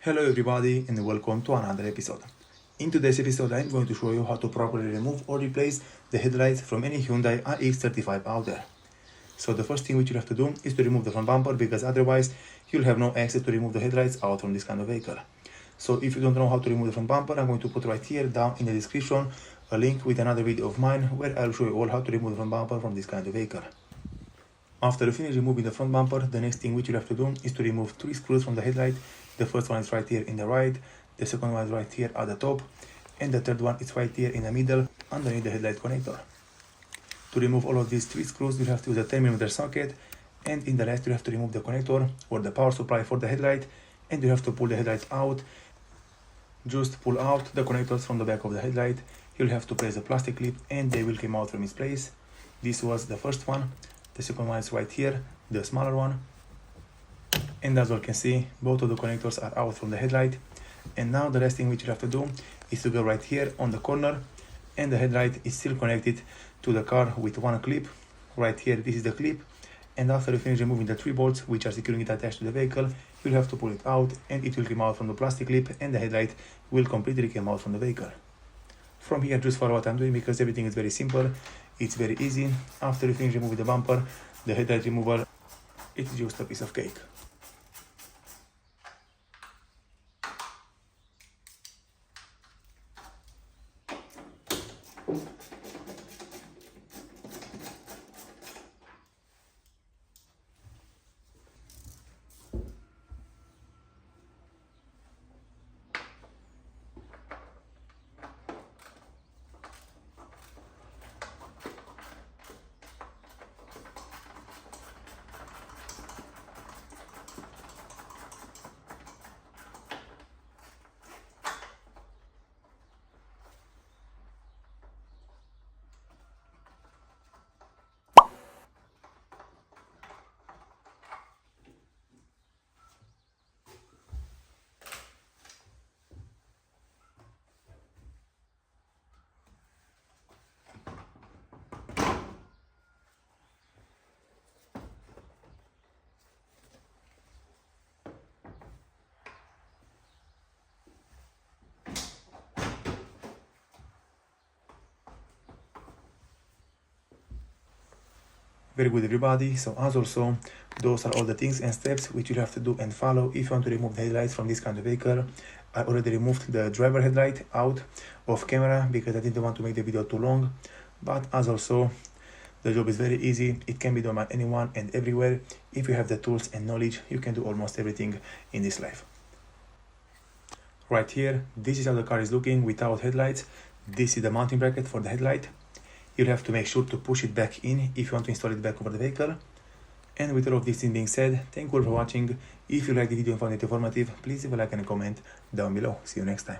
Hello everybody and welcome to another episode. In today's episode I'm going to show you how to properly remove or replace the headlights from any Hyundai iX35 out there. So the first thing which you have to do is to remove the front bumper, because otherwise you'll have no access to remove the headlights out from this kind of vehicle. So if you don't know how to remove the front bumper, I'm going to put right here down in the description a link with another video of mine where I'll show you all how to remove the front bumper from this kind of vehicle. After you finish removing the front bumper, the next thing which you have to do is to remove 3 screws from the headlight. The first one is right here in the right, the second one is right here at the top, and the third one is right here in the middle underneath the headlight connector. To remove all of these 3 screws, you have to use a 10mm socket, and in the rest you have to remove the connector or the power supply for the headlight, and you have to pull the headlight out. Just pull out the connectors from the back of the headlight. You'll have to place a plastic clip and they will come out from its place. This was the first one. The second one is right here, the smaller one. And as you can see, both of the connectors are out from the headlight. And now the last thing which you have to do is to go right here on the corner, and the headlight is still connected to the car with one clip. Right here, this is the clip. And after you finish removing the 3 bolts which are securing it attached to the vehicle, you'll have to pull it out and it will come out from the plastic clip, and the headlight will completely come out from the vehicle. From here, just follow what I'm doing because everything is very simple. It's very easy. After you finish removing the bumper, the headlight removal, it's just a piece of cake. Very good everybody. So as also, those are all the things and steps which you have to do and follow if you want to remove the headlights from this kind of vehicle. I already removed the driver headlight out of camera because I didn't want to make the video too long. But as also, the job is very easy. It can be done by anyone and everywhere. If you have the tools and knowledge, you can do almost everything in this life. Right here, this is how the car is looking without headlights. This is the mounting bracket for the headlight. You'll have to make sure to push it back in if you want to install it back over the vehicle. And with all of this things being said, thank you all for watching. If you liked the video and found it informative, please leave a like and a comment down below. See you next time.